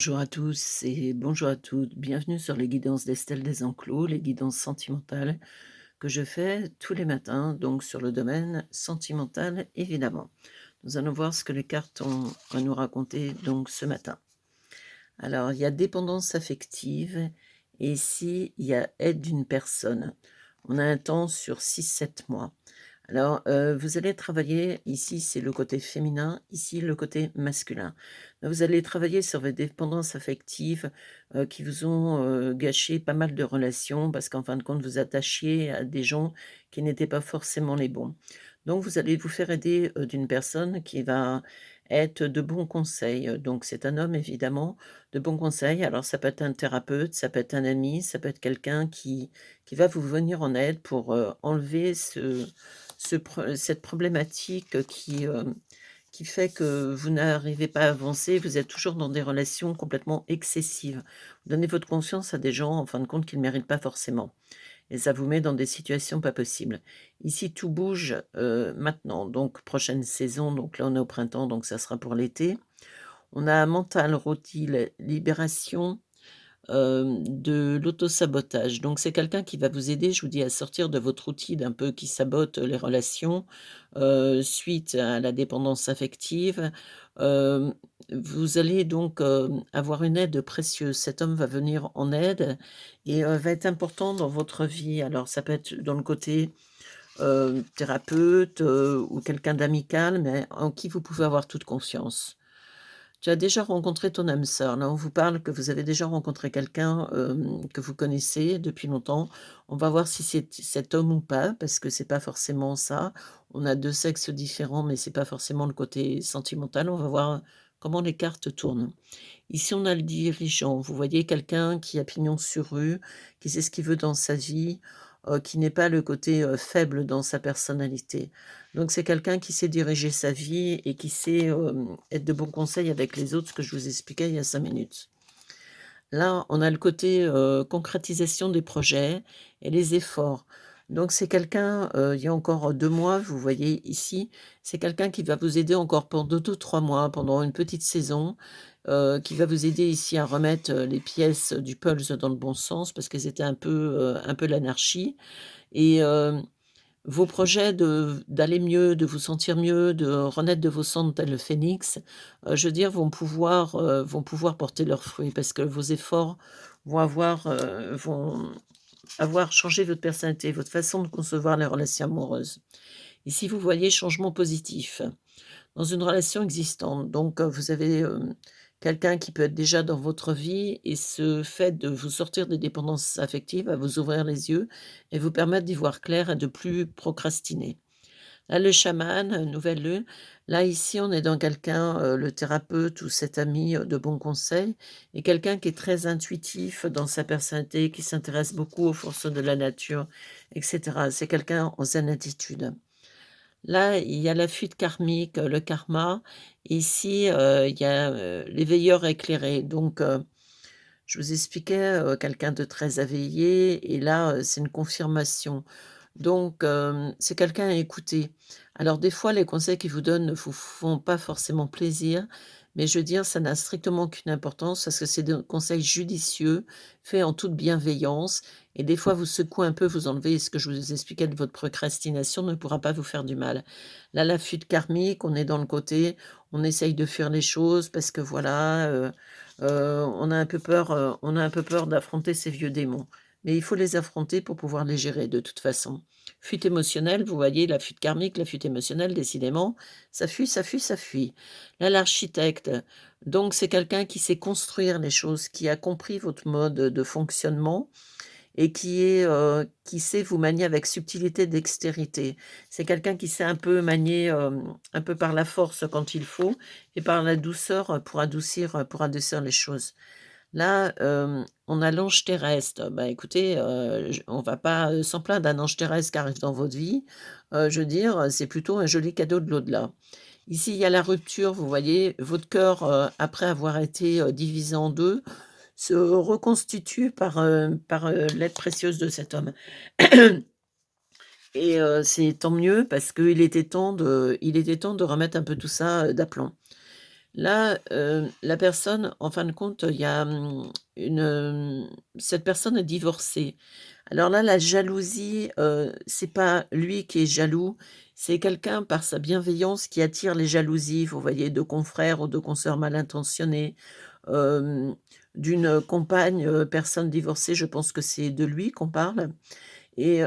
Bonjour à tous et bonjour à toutes. Bienvenue sur les guidances d'Estelle Desenclos, les guidances sentimentales que je fais tous les matins, donc sur le domaine sentimental évidemment. Nous allons voir ce que les cartes ont à nous raconter donc ce matin. Alors, il y a dépendance affective et ici, il y a aide d'une personne. On a un temps sur 6-7 mois. Alors, vous allez travailler ici, c'est le côté féminin, ici le côté masculin. Vous allez travailler sur vos dépendances affectives, qui vous ont, gâché pas mal de relations parce qu'en fin de compte, vous attachiez à des gens qui n'étaient pas forcément les bons. Donc vous allez vous faire aider, d'une personne qui va être de bons conseils, donc c'est un homme évidemment, de bons conseils. Alors ça peut être un thérapeute, ça peut être un ami, ça peut être quelqu'un qui va vous venir en aide pour, enlever cette problématique qui fait que vous n'arrivez pas à avancer, vous êtes toujours dans des relations complètement excessives. Vous donnez votre conscience à des gens, en fin de compte, qui ne méritent pas forcément et ça vous met dans des situations pas possibles. Ici, tout bouge, maintenant, donc prochaine saison, donc là, on est au printemps, donc ça sera pour l'été. On a mental, rotile, libération, de l'autosabotage. Donc c'est quelqu'un qui va vous aider, je vous dis, à sortir de votre routine un peu qui sabote les relations, suite à la dépendance affective. Hem, Vous allez donc, avoir une aide précieuse. Cet homme va venir en aide et va être important dans votre vie. Alors ça peut être dans le côté, thérapeute, ou quelqu'un d'amical, mais en qui vous pouvez avoir toute confiance. Tu as déjà rencontré ton âme sœur. Là, on vous parle que vous avez déjà rencontré quelqu'un, que vous connaissez depuis longtemps. On va voir si c'est cet homme ou pas, parce que c'est pas forcément ça. On a 2 sexes différents, mais c'est pas forcément le côté sentimental. On va voir comment les cartes tournent. Ici, on a le dirigeant. Vous voyez quelqu'un qui a pignon sur rue, qui sait ce qu'il veut dans sa vie, qui n'est pas le côté, faible dans sa personnalité. Donc c'est quelqu'un qui sait diriger sa vie et qui sait, être de bons conseils avec les autres, ce que je vous expliquais il y a 5 minutes. Là, on a le côté, concrétisation des projets et les efforts. Donc c'est quelqu'un, il y a encore 2 mois, vous voyez ici, c'est quelqu'un qui va vous aider encore pendant 2 ou 3 mois, pendant une petite saison, qui va vous aider ici à remettre, les pièces du puzzle dans le bon sens parce qu'elles étaient un peu l'anarchie et vos projets d'aller mieux, de vous sentir mieux, de renaître de vos cendres tel le phénix, je veux dire vont pouvoir porter leurs fruits parce que vos efforts vont avoir changé votre personnalité, votre façon de concevoir les relations amoureuses. Ici, vous voyez changement positif dans une relation existante. Donc, vous avez, quelqu'un qui peut être déjà dans votre vie et ce fait de vous sortir des dépendances affectives va vous ouvrir les yeux et vous permettre d'y voir clair et de plus procrastiner. Là, le chaman, nouvelle lune, là, ici, on est dans quelqu'un, le thérapeute ou cet ami, de bons conseils et quelqu'un qui est très intuitif dans sa personnalité, qui s'intéresse beaucoup aux forces de la nature et cetera. C'est quelqu'un en zen attitude. Là, il y a la fuite karmique, le karma. Ici, il y a, les veilleurs éclairés. Donc, je vous expliquais, quelqu'un de très éveillé et là, c'est une confirmation. Donc, c'est quelqu'un à écouter. Alors des fois, les conseils qu'il vous donne ne vous font pas forcément plaisir, mais je veux dire, ça n'a strictement aucune importance parce que c'est des conseils judicieux, faits en toute bienveillance et des fois vous secouez un peu, vous enlevez ce que je vous expliquais de votre procrastination ne pourra pas vous faire du mal. Là, la fuite karmique, on est dans le côté, on essaye de fuir les choses parce que voilà, on a un peu peur d'affronter ces vieux démons. Mais il faut les affronter pour pouvoir les gérer de toute façon. Fuite émotionnelle, vous voyez la fuite karmique, la fuite émotionnelle, décidément, ça fuit, ça fuit, ça fuit. Là, l'architecte, donc c'est quelqu'un qui sait construire les choses, qui a compris votre mode de fonctionnement et qui sait vous manier avec subtilité, dextérité. C'est quelqu'un qui sait un peu manier, un peu par la force quand il faut et par la douceur, pour adoucir les choses. Là, on a l'ange terrestre. Bah, écoutez, j on va pas, s'en plaindre d'un ange terrestre qui arrive dans votre vie. Je veux dire, c'est plutôt un joli cadeau de l'au-delà. Ici, il y a la rupture, vous voyez, votre cœur, après avoir été, divisé en 2, se reconstitue par l'aide précieuse de cet homme et c'est tant mieux parce qu'il était temps de remettre un peu tout ça, d'aplomb. Là, la personne, en fin de compte, il y a, cette personne est divorcée. Alors là, la jalousie, c'est pas lui qui est jaloux, c'est quelqu'un par sa bienveillance qui attire les jalousies, vous voyez, de confrères ou de consoeurs mal intentionnés, hem, d'une compagne, personne divorcée, je pense que c'est de lui qu'on parle et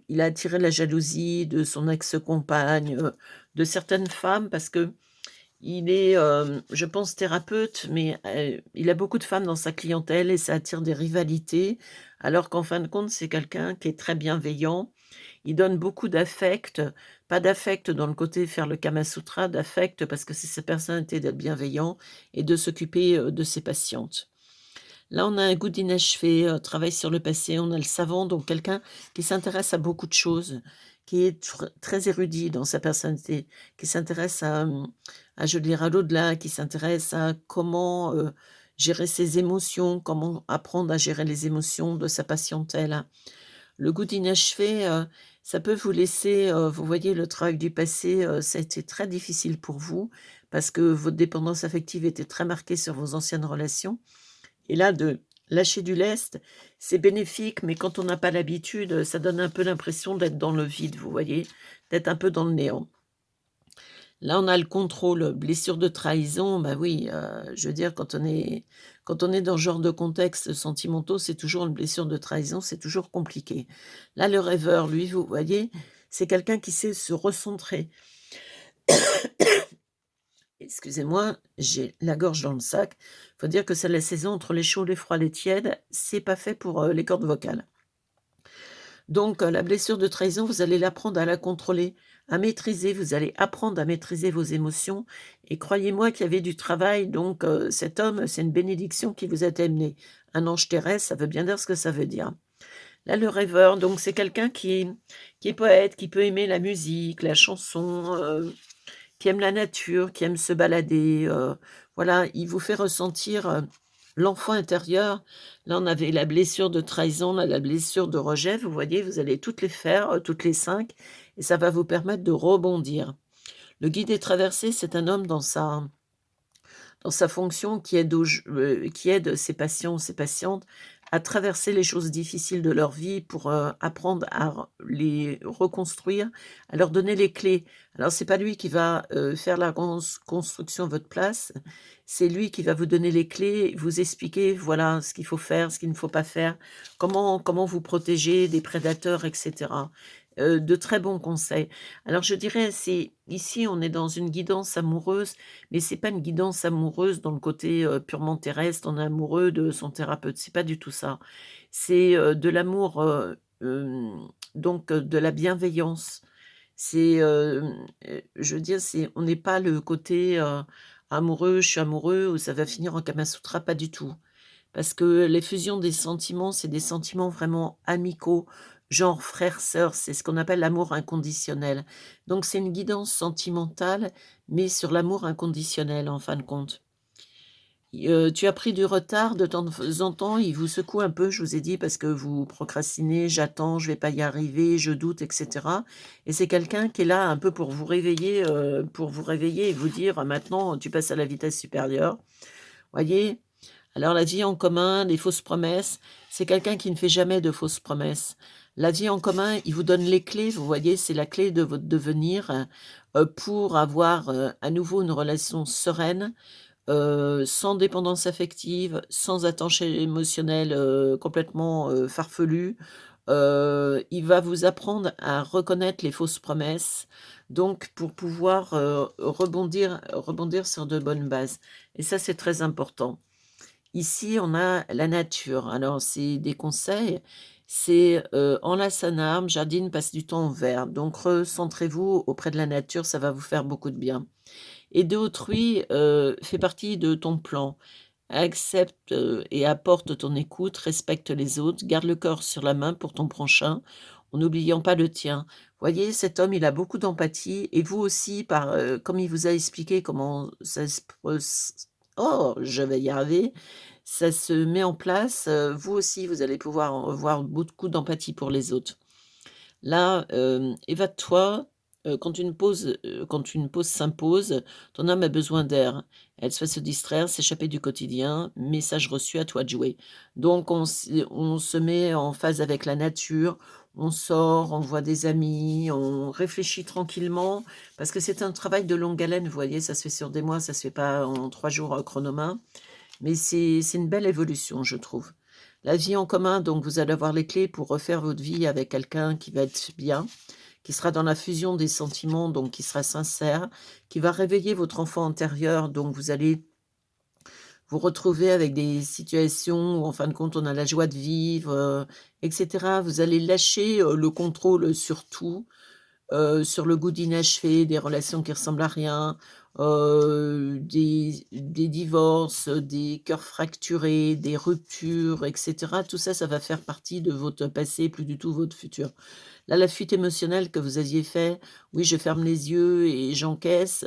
il a attiré la jalousie de son ex-compagne, de certaines femmes parce que il est, je pense thérapeute, mais il a beaucoup de femmes dans sa clientèle et ça attire des rivalités, alors qu'en fin de compte, c'est quelqu'un qui est très bienveillant. Il donne beaucoup d'affect, pas d'affect dans le côté faire le Kama Sutra, d'affect parce que c'est sa personnalité d'être bienveillant et de s'occuper, de ses patientes. Là, on a un goût d'inachevé, travail sur le passé, on a le savant, donc quelqu'un qui s'intéresse à beaucoup de choses, qui est très érudit dans sa personnalité, qui s'intéresse à je veux dire, à l'au-delà, qui s'intéresse à comment, gérer ses émotions, comment apprendre à gérer les émotions de sa patientèle. Le goût d'inachevé, ça peut vous laisser, vous voyez, le travail du passé, ça a été très difficile pour vous parce que votre dépendance affective était très marquée sur vos anciennes relations et là, de lâcher du lest, c'est bénéfique, mais quand on n'a pas l'habitude, ça donne un peu l'impression d'être dans le vide, vous voyez? D'être un peu dans le néant. Là, on a le contrôle, blessure de trahison, bah oui, je veux dire quand on est dans ce genre de contexte sentimentaux, c'est toujours une blessure de trahison, c'est toujours compliqué. Là, le rêveur, lui, vous voyez, c'est quelqu'un qui sait se recentrer. Excusez-moi, j'ai la gorge dans le sac. Faut dire que c'est la saison entre les chauds, les froids, les tièdes, c'est pas fait pour, les cordes vocales. Donc, la blessure de trahison, vous allez l'apprendre à la contrôler, à maîtriser, vous allez apprendre à maîtriser vos émotions et croyez-moi qu'il y avait du travail donc, cet homme, c'est une bénédiction qui vous a été amenée. Un ange terrestre, ça veut bien dire ce que ça veut dire. Là, le rêveur, donc c'est quelqu'un qui est poète, qui peut aimer la musique, la chanson, qui aime la nature, qui aime se balader, voilà, il vous fait ressentir, l'enfant intérieur. Là, on avait la blessure de trahison, là, la blessure de rejet, vous voyez? Vous allez toutes les faire, toutes les 5 et ça va vous permettre de rebondir. Le guide des traversées, c'est un homme dans sa fonction qui aide ses patients, ses patientes à traverser les choses difficiles de leur vie pour, apprendre à les reconstruire, à leur donner les clés. Alors c'est pas lui qui va, faire la construction à votre place, c'est lui qui va vous donner les clés, vous expliquer, voilà, ce qu'il faut faire, ce qu'il ne faut pas faire, comment vous protéger des prédateurs et cetera. De très bons conseils. Alors je dirais, c'est ici, on est dans une guidance amoureuse mais c'est pas une guidance amoureuse dans le côté, purement terrestre, on est amoureux de son thérapeute, c'est pas du tout ça. C'est, de l'amour, donc de la bienveillance. C'est, je veux dire, c'est on n'est pas le côté, amoureux, je suis amoureux ou ça va finir en Kama Sutra, pas du tout. Parce que les fusions des sentiments, c'est des sentiments vraiment amicaux, genre frère-sœur, c'est ce qu'on appelle l'amour inconditionnel. Donc c'est une guidance sentimentale, mais sur l'amour inconditionnel en fin de compte. Tu as pris du retard de temps en temps, il vous secoue un peu, je vous ai dit, parce que vous procrastinez: «J'attends, je vais pas y arriver, je doute» et cetera et c'est quelqu'un qui est là un peu pour vous réveiller et vous dire: «Maintenant, tu passes à la vitesse supérieure». Voyez? Alors la vie en commun, les fausses promesses, c'est quelqu'un qui ne fait jamais de fausses promesses. La vie en commun, il vous donne les clés, vous voyez, c'est la clé de votre devenir, pour avoir, à nouveau une relation sereine, sans dépendance affective, sans attache émotionnelle, complètement, farfelue. Il va vous apprendre à reconnaître les fausses promesses, donc pour pouvoir, rebondir sur de bonnes bases et ça, c'est très important. Ici, on a la nature. Alors, c'est des conseils, c'est, enlace un arbre, jardine, passe du temps au vert. Donc recentrez-vous auprès de la nature, ça va vous faire beaucoup de bien. Aider autrui, fait partie de ton plan. Accepte, et apporte ton écoute, respecte les autres, garde le corps sur la main pour ton prochain, en n'oubliant pas le tien. Voyez, cet homme, il a beaucoup d'empathie et vous aussi comme il vous a expliqué comment ça se oh, je vais y arriver, ça se met en place, vous aussi, vous allez pouvoir avoir beaucoup d'empathie pour les autres. Là, évade-toi, quand une pause s'impose, ton âme a besoin d'air. Elle souhaite se distraire, s'échapper du quotidien. Message reçu, à toi de jouer. Donc on se met en phase avec la nature, on sort, on voit des amis, on réfléchit tranquillement parce que c'est un travail de longue haleine, vous voyez? Ça se fait sur des mois, ça se fait pas en 3 jours, chrono main, mais c'est une belle évolution, je trouve. La vie en commun, donc vous allez avoir les clés pour refaire votre vie avec quelqu'un qui va être bien, qui sera dans la fusion des sentiments, donc qui sera sincère, qui va réveiller votre enfant intérieur, donc vous allez vous retrouver avec des situations où en fin de compte on a la joie de vivre, et cetera. Vous allez lâcher, le contrôle sur tout, sur le goût d'inachevé, des relations qui ressemblent à rien, des divorces, des cœurs fracturés, des ruptures, et cetera. Tout ça, ça va faire partie de votre passé, plus du tout votre futur. Là, la fuite émotionnelle que vous aviez fait: «Oui, je ferme les yeux et j'encaisse»,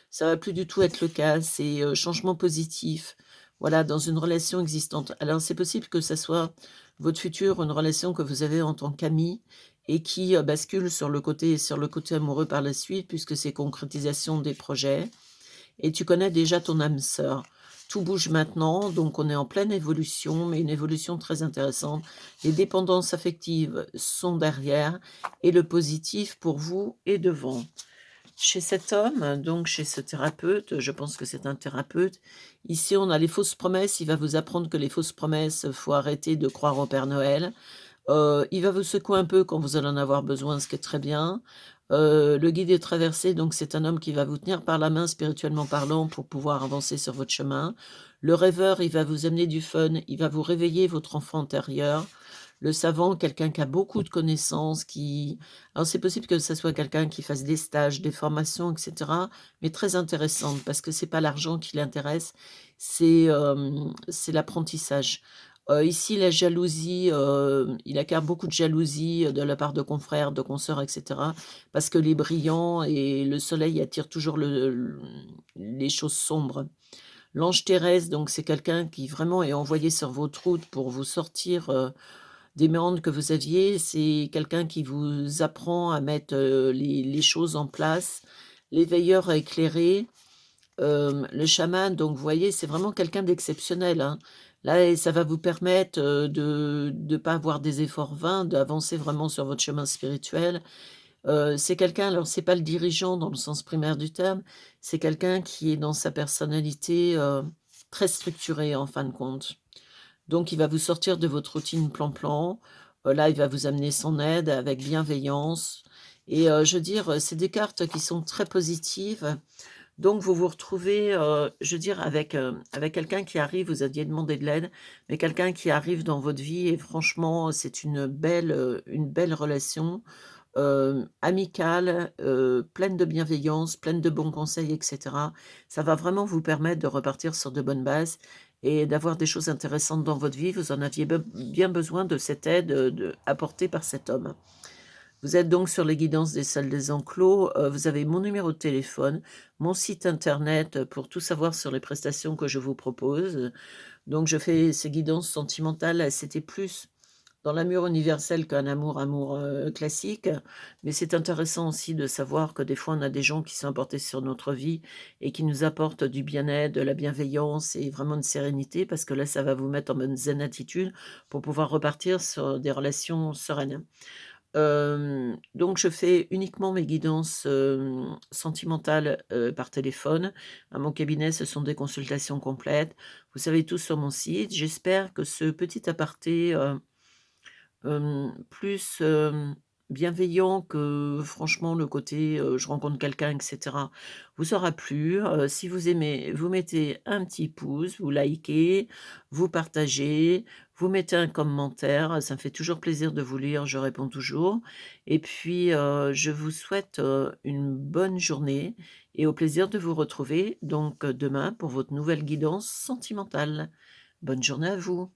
ça va plus du tout être le cas. C'est, changement positif, voilà, dans une relation existante. Alors c'est possible que ça soit votre futur, une relation que vous avez en tant qu'ami et qui, bascule sur le côté amoureux par la suite puisque c'est concrétisation des projets et tu connais déjà ton âme sœur. Tout bouge maintenant, donc on est en pleine évolution, mais une évolution très intéressante. Les dépendances affectives sont derrière et le positif pour vous est devant. Chez cet homme, donc chez ce thérapeute, je pense que c'est un thérapeute, ici on a les fausses promesses, il va vous apprendre que les fausses promesses, faut arrêter de croire au Père Noël. Il va vous secouer un peu quand vous allez en avoir besoin, ce qui est très bien. Le guide est traversé, donc c'est un homme qui va vous tenir par la main spirituellement parlant pour pouvoir avancer sur votre chemin. Le rêveur, il va vous amener du fun, il va vous réveiller votre enfant intérieur. Le savant, quelqu'un qui a beaucoup de connaissances, qui alors c'est possible que ça soit quelqu'un qui fasse des stages, des formations et cetera, mais très intéressantes parce que c'est pas l'argent qui l'intéresse, c'est l'apprentissage. Ici, la jalousie, il acquiert beaucoup de jalousie, de la part de confrères, de consoeurs et cetera, parce que les brillants et le soleil attirent toujours les choses sombres. L'ange Thérèse, donc c'est quelqu'un qui vraiment est envoyé sur votre route pour vous sortir, des méandres que vous aviez. C'est quelqu'un qui vous apprend à mettre, les choses en place. L'éveilleur éclairé, le chaman, donc vous voyez, c'est vraiment quelqu'un d'exceptionnel, hein. Là et ça va vous permettre, de pas avoir des efforts vains, d'avancer vraiment sur votre chemin spirituel. C'est quelqu'un alors c'est pas le dirigeant dans le sens primaire du terme, c'est quelqu'un qui est dans sa personnalité, très structurée en fin de compte. Donc il va vous sortir de votre routine plan-plan. Là, il va vous amener son aide avec bienveillance et je veux dire, c'est des cartes qui sont très positives. Donc vous vous retrouvez, je veux dire avec quelqu'un qui arrive, vous aviez demandé de l'aide, mais quelqu'un qui arrive dans votre vie et franchement, c'est une belle relation, amicale, pleine de bienveillance, pleine de bons conseils et cetera. Ça va vraiment vous permettre de repartir sur de bonnes bases et d'avoir des choses intéressantes dans votre vie. Vous en aviez bien besoin de cette aide, apportée par cet homme. Vous êtes donc sur les guidances des salles des enclos, vous avez mon numéro de téléphone, mon site internet, pour tout savoir sur les prestations que je vous propose. Donc je fais ces guidances sentimentales, c'était plus dans l'amour universel qu'un amour, classique, mais c'est intéressant aussi de savoir que des fois on a des gens qui sont apportés sur notre vie et qui nous apportent du bien-être, de la bienveillance et vraiment une sérénité parce que là, ça va vous mettre en mode zen attitude pour pouvoir repartir sur des relations sereines. Donc je fais uniquement mes guidances, sentimentales, par téléphone. À mon cabinet, ce sont des consultations complètes. Vous savez tout sur mon site. J'espère que ce petit aparté, plus, bienveillant que franchement le côté, je rencontre quelqu'un et cetera, vous aura plu. Si vous aimez, vous mettez un petit pouce, vous likez, vous partagez, vous mettez un commentaire, ça me fait toujours plaisir de vous lire, je réponds toujours et puis, je vous souhaite, une bonne journée et au plaisir de vous retrouver donc, demain pour votre nouvelle guidance sentimentale. Bonne journée à vous.